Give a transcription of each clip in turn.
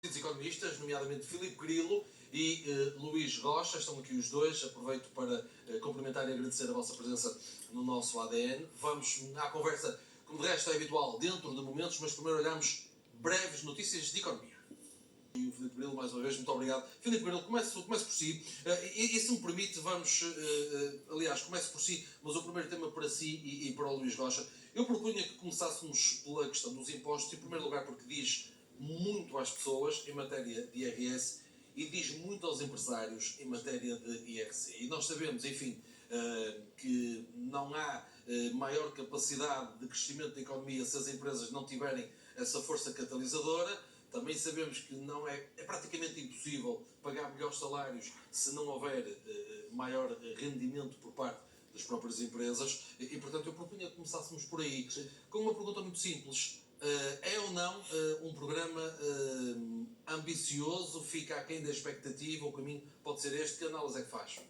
economistas, nomeadamente Filipe Grilo e Luís Rocha, estão aqui os dois. Aproveito para cumprimentar e agradecer a vossa presença no nosso ADN. Vamos à conversa, como de resto é habitual, dentro de momentos, mas primeiro olhamos breves notícias de economia. E o Filipe Grilo, mais uma vez, muito obrigado. Filipe Grilo, comece por si. E se me permite, vamos... aliás, comece por si, mas o primeiro tema para si e para o Luís Rocha. Eu propunha que começássemos pela questão dos impostos, em primeiro lugar porque diz muito às pessoas em matéria de IRS e diz muito aos empresários em matéria de IRC. E nós sabemos, enfim, que não há maior capacidade de crescimento da economia se as empresas não tiverem essa força catalisadora. Também sabemos que não é praticamente impossível pagar melhores salários se não houver maior rendimento por parte das próprias empresas e portanto, eu propunha que começássemos por aí. Sim. Com uma pergunta muito simples. É ou não um programa ambicioso? Fica aquém da expectativa? O caminho pode ser este? Que análise é que faz?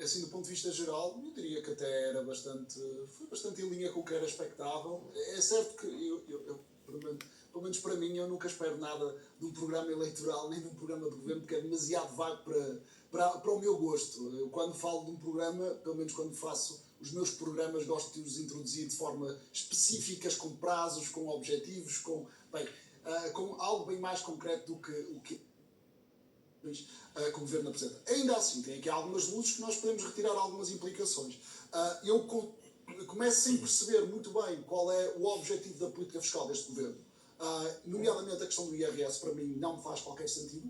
Assim, do ponto de vista geral, eu diria que até era foi bastante em linha com o que era expectável. É certo que pelo menos para mim, eu nunca espero nada de um programa eleitoral nem de um programa de governo, porque é demasiado vago para o meu gosto. Eu, quando falo de um programa, pelo menos quando faço os meus programas, gosto de os introduzir de forma específicas, com prazos, com objetivos, com algo bem mais concreto do que o que o governo apresenta. Ainda assim, tem aqui algumas luzes que nós podemos retirar algumas implicações. Eu começo sem perceber muito bem qual é o objetivo da política fiscal deste governo. Nomeadamente a questão do IRS, para mim, não me faz qualquer sentido.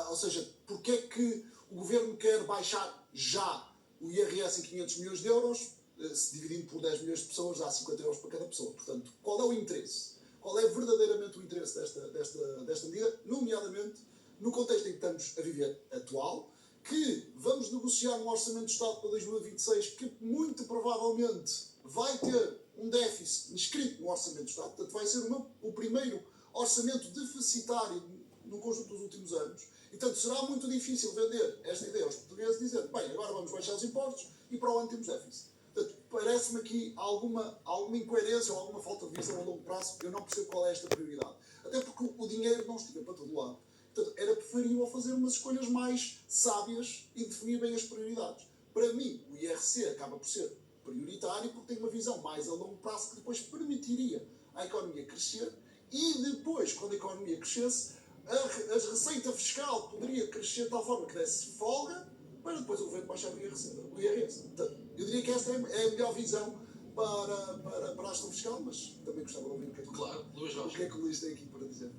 Ou seja, porque é que o governo quer baixar já o IRS em 500 milhões de euros, se dividindo por 10 milhões de pessoas, dá 50 euros para cada pessoa. Portanto, qual é o interesse? Qual é verdadeiramente o interesse desta medida, nomeadamente no contexto em que estamos a viver atual, que vamos negociar um orçamento de Estado para 2026 que muito provavelmente vai ter um déficit inscrito no orçamento de Estado, portanto vai ser o primeiro orçamento deficitário no conjunto dos últimos anos, e portanto será muito difícil vender esta ideia aos portugueses, dizendo, bem, agora vamos baixar os impostos e para o ano temos déficit. Portanto, parece-me aqui alguma incoerência ou alguma falta de visão a longo prazo. Eu não percebo qual é esta prioridade. Até porque o dinheiro não estica para todo lado. Portanto, era preferível fazer umas escolhas mais sábias e definir bem as prioridades. Para mim, o IRC acaba por ser prioritário porque tem uma visão mais a longo prazo que depois permitiria à economia crescer e depois, quando a economia crescesse, a receita fiscal poderia crescer de tal forma que desse folga para depois o governo baixar o IRS. Portanto, eu diria que esta é a melhor visão para a gestão fiscal, mas também gostava de ouvir o que é que o Luís tem aqui para dizer.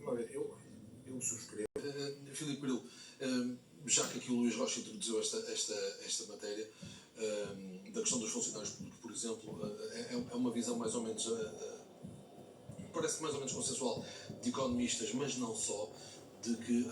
Olha, eu subscrevo. Filipe Grilo, já que aqui o Luís Rocha introduziu esta matéria, da questão dos funcionários públicos, por exemplo, é uma visão mais ou menos, parece mais ou menos consensual de economistas, mas não só, de que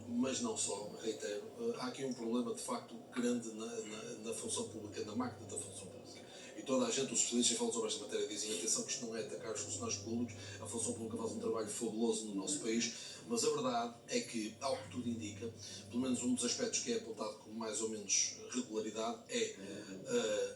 mas não só, reitero, há aqui um problema de facto grande na função pública, na máquina da função pública. E toda a gente, os especialistas que falam sobre esta matéria, dizem, atenção, que isto não é atacar os funcionários públicos, a função pública faz um trabalho fabuloso no nosso país, mas a verdade é que, ao que tudo indica, pelo menos um dos aspectos que é apontado com mais ou menos regularidade é,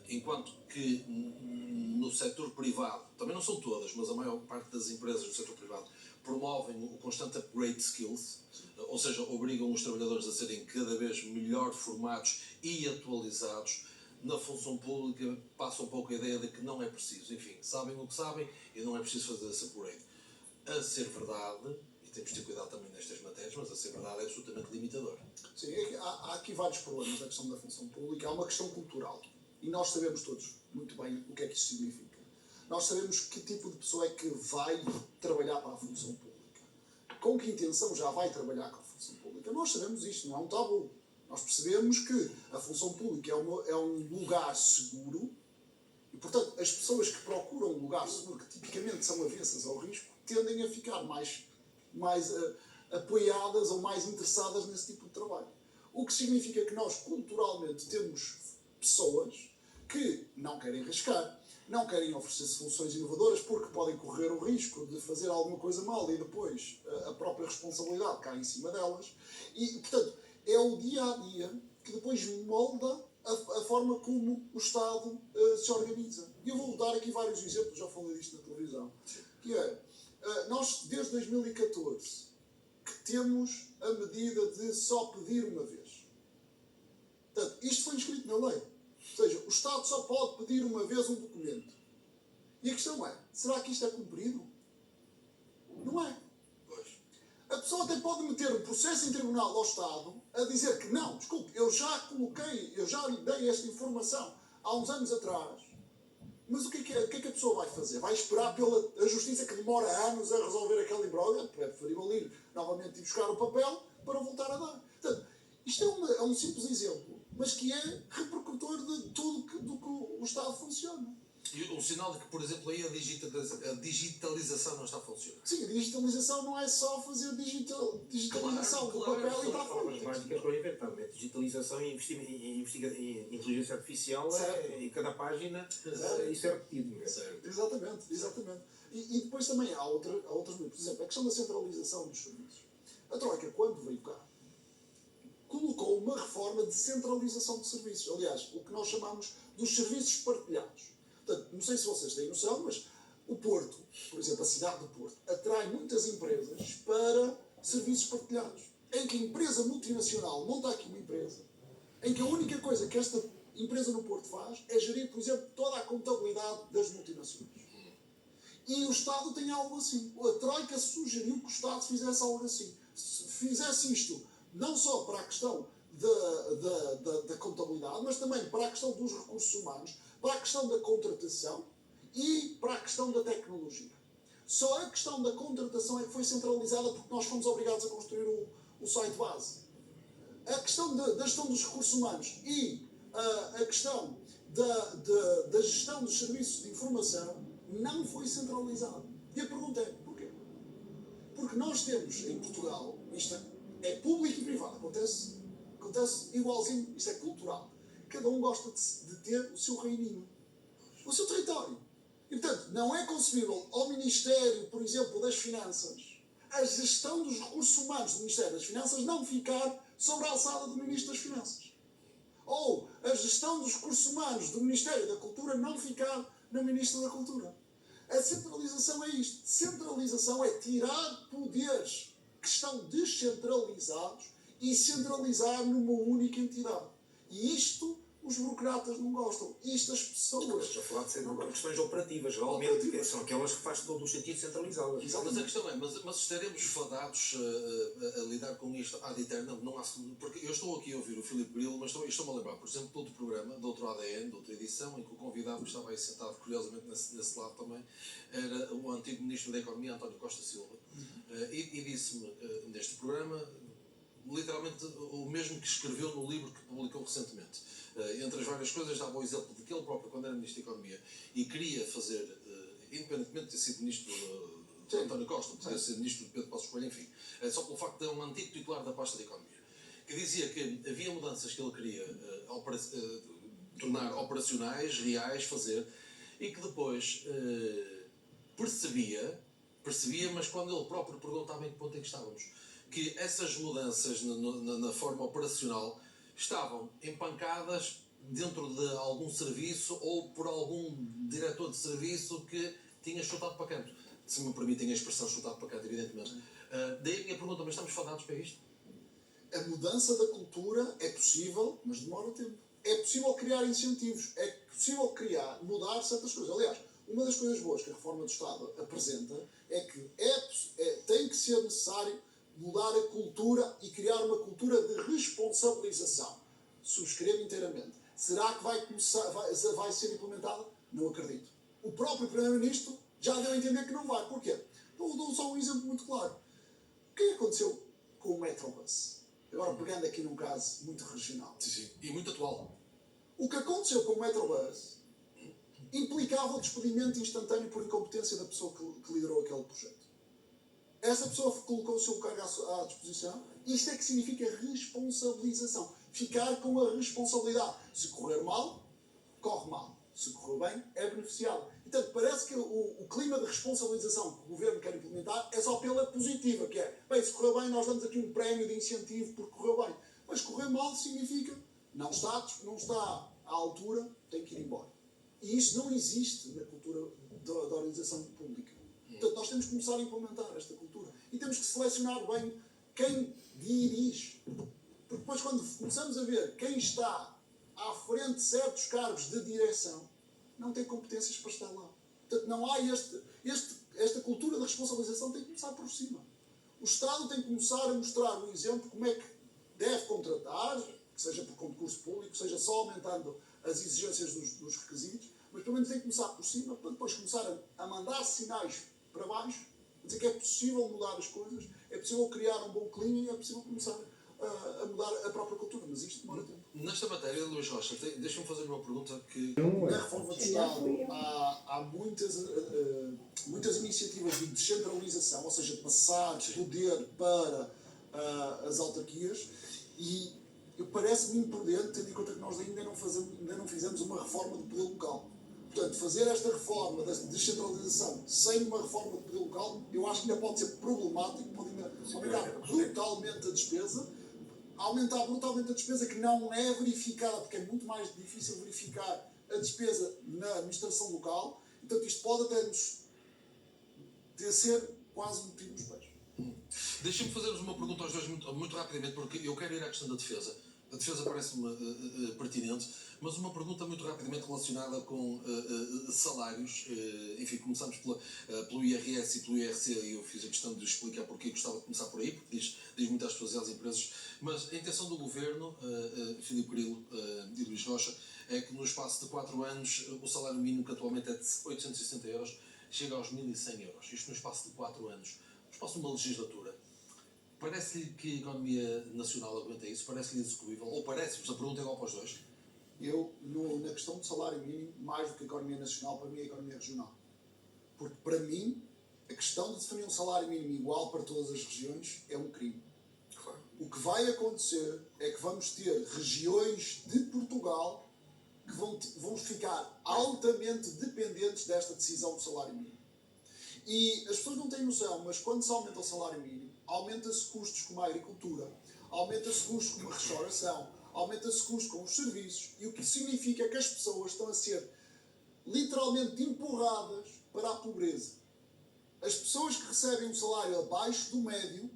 enquanto que no setor privado, também não são todas, mas a maior parte das empresas do setor privado promovem o constante upgrade de skills, ou seja, obrigam os trabalhadores a serem cada vez melhor formados e atualizados. Na função pública passa um pouco a ideia de que não é preciso, enfim, sabem o que sabem e não é preciso fazer esse upgrade. A ser verdade, e temos de ter cuidado também nestas matérias, mas a ser verdade é absolutamente limitador. Sim, há aqui vários problemas na questão da função pública. Há uma questão cultural, e nós sabemos todos muito bem o que é que isso significa. Nós sabemos que tipo de pessoa é que vai trabalhar para a função pública. Com que intenção já vai trabalhar com a função pública? Nós sabemos isto, não é um tabu. Nós percebemos que a função pública é um lugar seguro e, portanto, as pessoas que procuram um lugar seguro, que tipicamente são avessas ao risco, tendem a ficar mais apoiadas ou mais interessadas nesse tipo de trabalho. O que significa que nós, culturalmente, temos pessoas que não querem arriscar, não querem oferecer soluções inovadoras porque podem correr o risco de fazer alguma coisa mal e depois a própria responsabilidade cai em cima delas. E, portanto, é o dia-a-dia que depois molda a forma como o Estado se organiza. E eu vou dar aqui vários exemplos, já falei disto na televisão, que é, Nós, desde 2014, que temos a medida de só pedir uma vez. Portanto, isto foi inscrito na lei. Ou seja, o Estado só pode pedir uma vez um documento. E a questão é, será que isto é cumprido? Não é. Pois. A pessoa até pode meter um processo em tribunal ao Estado a dizer que não, desculpe, eu já lhe dei esta informação há uns anos atrás. Mas o que é que a pessoa vai fazer? Vai esperar pela justiça que demora anos a resolver aquele imbróglio? É preferível ir novamente e buscar o papel para voltar a dar. Portanto, isto é um simples exemplo, mas que é repercutor de tudo do que o Estado funciona. E um sinal de que, por exemplo, aí a digitalização não está a funcionar. Sim, a digitalização não é só fazer digitalização do papel e para a Formas frente. básicas para inventar. Digitalização e inteligência artificial em cada página, isso é repetido. Certo. Exatamente. E depois também há outras, por exemplo, a questão da centralização dos serviços. A Troika, quando veio cá, colocou uma reforma de centralização de serviços. Aliás, o que nós chamamos dos serviços partilhados. Portanto, não sei se vocês têm noção, mas o Porto, por exemplo, a cidade do Porto, atrai muitas empresas para serviços partilhados. Em que a empresa multinacional monta aqui uma empresa, em que a única coisa que esta empresa no Porto faz é gerir, por exemplo, toda a contabilidade das multinacionais. E o Estado tem algo assim. A Troika sugeriu que o Estado fizesse algo assim. Fizesse isto não só para a questão da contabilidade, mas também para a questão dos recursos humanos, para a questão da contratação e para a questão da tecnologia. Só a questão da contratação é que foi centralizada porque nós fomos obrigados a construir o site base. A questão da gestão dos recursos humanos e a questão da gestão dos serviços de informação não foi centralizada. E a pergunta é, porquê? Porque nós temos em Portugal, isto é público e privado, acontece igualzinho, isto é cultural. Cada um gosta de ter o seu reininho, o seu território. E, portanto, não é concebível ao Ministério, por exemplo, das Finanças, a gestão dos recursos humanos do Ministério das Finanças não ficar sobre a alçada do Ministro das Finanças. Ou a gestão dos recursos humanos do Ministério da Cultura não ficar no Ministro da Cultura. A centralização é isto. Centralização é tirar poderes que estão descentralizados e centralizar numa única entidade. E isto os burocratas não gostam. Isto as pessoas... Estou a falar de ser questões operativas, realmente, são aquelas que faz todo o sentido centralizá-las. Mas a questão é, mas estaremos fadados a lidar com isto ad eternum? Não há, porque eu estou aqui a ouvir o Filipe Grilo, mas estou-me a lembrar, por exemplo, de outro programa, de outro ADN, de outra edição, em que o convidado que estava aí sentado, curiosamente, nesse lado também, era o antigo Ministro da Economia, António Costa Silva, e disse-me, neste programa, literalmente o mesmo que escreveu no livro que publicou recentemente. Entre as várias coisas, dava o exemplo de que ele próprio, quando era Ministro da Economia, e queria fazer, independentemente de ter sido Ministro de António Costa, podia ser Ministro de Pedro Passos Coelho, enfim, só pelo facto de ter um antigo titular da pasta da Economia, que dizia que havia mudanças que ele queria tornar operacionais, reais, fazer, e que depois percebia, mas quando ele próprio perguntava em que ponto é que estávamos, que essas mudanças na forma operacional estavam empancadas dentro de algum serviço ou por algum diretor de serviço que tinha chutado para canto. Se me permitem a expressão chutado para canto, evidentemente. Daí a minha pergunta, mas estamos fadados para isto? A mudança da cultura é possível, mas demora tempo. É possível criar incentivos, é possível mudar certas coisas. Aliás, uma das coisas boas que a reforma do Estado apresenta é que tem que ser necessário mudar a cultura e criar uma cultura de responsabilização. Subscrevo inteiramente. Será que vai ser implementada? Não acredito. O próprio Primeiro-Ministro já deu a entender que não vai. Porquê? Então, dou só um exemplo muito claro. O que aconteceu com o Metrobus? Agora, pegando aqui num caso muito regional. Sim. E muito atual. O que aconteceu com o Metrobus implicava o despedimento instantâneo por incompetência da pessoa que liderou aquele projeto. Essa pessoa colocou o seu cargo à disposição. Isto é que significa responsabilização. Ficar com a responsabilidade. Se correr mal, corre mal. Se correr bem, é beneficiado. Portanto, parece que o clima de responsabilização que o governo quer implementar é só pela positiva, que é, bem, se correr bem, nós damos aqui um prémio de incentivo porque correu bem. Mas correr mal significa, não está à altura, tem que ir embora. E isto não existe na cultura da organização pública. Portanto, nós temos que começar a implementar esta cultura. E temos que selecionar bem quem dirige. Porque depois, quando começamos a ver quem está à frente de certos cargos de direção, não tem competências para estar lá. Portanto, não há esta cultura de responsabilização tem que começar por cima. O Estado tem que começar a mostrar o exemplo como é que deve contratar, que seja por concurso público, seja só aumentando as exigências dos requisitos, mas pelo menos tem que começar por cima para depois começar a mandar sinais para baixo, dizer que é possível mudar as coisas, é possível criar um bom clima e é possível começar a mudar a própria cultura, mas isto demora tempo. Nesta matéria, Luís Rocha, deixa-me fazer uma pergunta que... Na reforma do Estado há muitas iniciativas de descentralização, ou seja, de passar poder para as autarquias, e parece-me imprudente, tendo em conta que nós ainda não fizemos uma reforma do poder local. Portanto, fazer esta reforma da descentralização sem uma reforma do poder local, eu acho que ainda pode ser problemático, pode ainda aumentar brutalmente a despesa que não é verificada, porque é muito mais difícil verificar a despesa na administração local. Portanto, isto pode até nos ser quase um tiro nos pés. Deixem-me fazer-vos uma pergunta aos dois muito rapidamente, porque eu quero ir à questão da defesa. A defesa parece-me pertinente, mas uma pergunta muito rapidamente relacionada com salários. Enfim, começamos pelo IRS e pelo IRC, e eu fiz a questão de explicar porque gostava de começar por aí, porque diz muito às pessoas e às empresas. Mas a intenção do Governo, Filipe Grilo e Luís Rocha, é que no espaço de 4 anos o salário mínimo, que atualmente é de 860 euros, chega aos 1.100 euros. Isto no espaço de 4 anos. No espaço de uma legislatura. Parece-lhe que a economia nacional aguenta isso? Parece-lhe execuível? Ou parece-vos? A pergunta é igual para os dois. Eu, na questão do salário mínimo, mais do que a economia nacional, para mim é a economia regional. Porque, para mim, a questão de definir um salário mínimo igual para todas as regiões é um crime. Claro. O que vai acontecer é que vamos ter regiões de Portugal que vão ficar altamente dependentes desta decisão do salário mínimo. E as pessoas não têm noção, mas quando se aumenta o salário mínimo, aumenta-se custos como a agricultura, aumenta-se custos como a restauração, aumenta-se custos com os serviços, e o que significa é que as pessoas estão a ser literalmente empurradas para a pobreza. As pessoas que recebem um salário abaixo do médio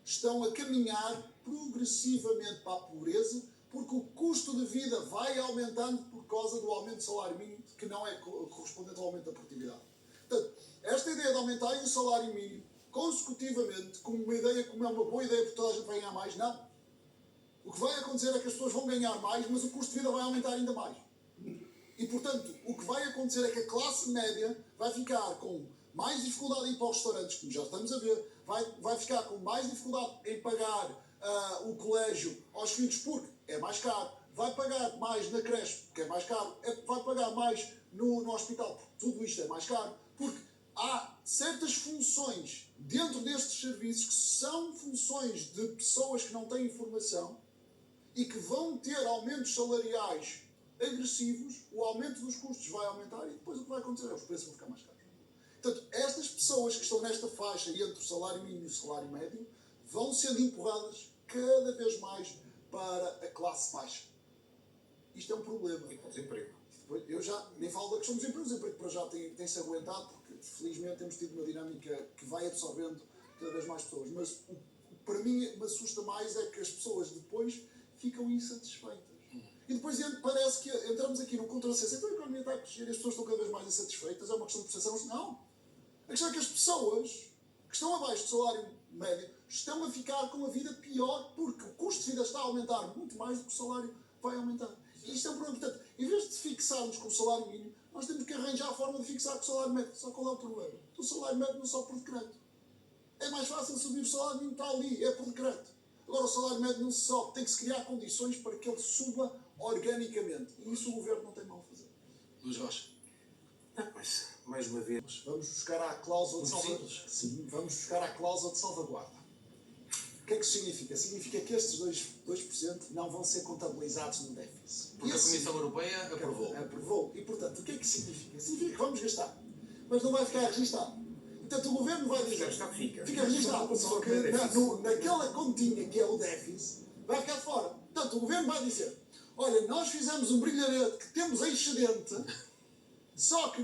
estão a caminhar progressivamente para a pobreza, porque o custo de vida vai aumentando por causa do aumento do salário mínimo, que não é correspondente ao aumento da produtividade. Portanto, esta ideia de aumentar o salário mínimo consecutivamente, como uma ideia, como é uma boa ideia porque toda a gente vai ganhar mais, não. O que vai acontecer é que as pessoas vão ganhar mais, mas o custo de vida vai aumentar ainda mais. E, portanto, o que vai acontecer é que a classe média vai ficar com mais dificuldade em ir para os restaurantes, como já estamos a ver, vai ficar com mais dificuldade em pagar o colégio aos filhos, porque é mais caro, vai pagar mais na creche, porque é mais caro, vai pagar mais no hospital, porque tudo isto é mais caro, porque há certas funções dentro destes serviços que são funções de pessoas que não têm formação e que vão ter aumentos salariais agressivos, o aumento dos custos vai aumentar e depois o que vai acontecer é os preços vão ficar mais caros. Portanto, estas pessoas que estão nesta faixa entre o salário mínimo e o salário médio vão sendo empurradas cada vez mais para a classe baixa. Isto é um problema. E com desemprego. Eu já nem falo da questão dos empregos, o desemprego para já tem-se aguentado, porque felizmente temos tido uma dinâmica que vai absorvendo cada vez mais pessoas. Mas o que para mim me assusta mais é que as pessoas depois ficam insatisfeitas. E depois parece que entramos aqui num contrassenso, então a economia está a crescer e as pessoas estão cada vez mais insatisfeitas, é uma questão de percepção. Não. A questão é que as pessoas que estão abaixo do salário médio estão a ficar com a vida pior, porque o custo de vida está a aumentar muito mais do que o salário vai aumentar. E isto é um problema. Portanto, em vez de fixarmos com o salário mínimo, nós temos que arranjar a forma de fixar com o salário médio. Só qual é o problema? O salário médio não só por decreto. É mais fácil subir o salário mínimo, está ali, é por decreto. Agora o salário médio não se sobe, tem que se criar condições para que ele suba organicamente. E isso o governo não tem mal a fazer. Luís Rocha. Mas, mais uma vez... Vamos buscar a cláusula de salvaguarda. Sim, vamos buscar a cláusula de salvaguarda. O que é que isso significa? Significa que estes 2% não vão ser contabilizados no déficit. Porque a Comissão Europeia aprovou. Aprovou. E, portanto, o que é que isso significa? Significa que vamos gastar. Mas não vai ficar registado. Portanto, o governo vai dizer... Fica registado. Só que naquela continha que é o déficit, vai ficar de fora. Portanto, o governo vai dizer... Olha, nós fizemos um brilharete que temos excedente, só que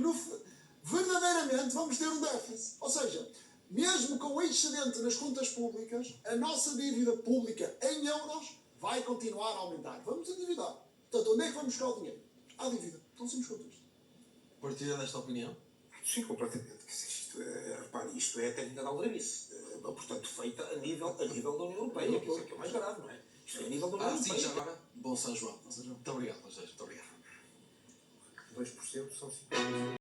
verdadeiramente vamos ter um déficit. Ou seja, mesmo com o excedente nas contas públicas, a nossa dívida pública em euros vai continuar a aumentar. Vamos endividar. Portanto, onde é que vamos buscar o dinheiro? À dívida. Tão simples quanto isto. Partilha desta opinião? Sim, completamente. Quer dizer, repare, isto é a técnica da aldrabice. Portanto, feita a nível da União Europeia, que isso é que é o mais grave, não é? Isto é a nível da União Sim, Europeia. já agora. Bom São João. Muito obrigado, vocês. Muito obrigado. 2% são 50%.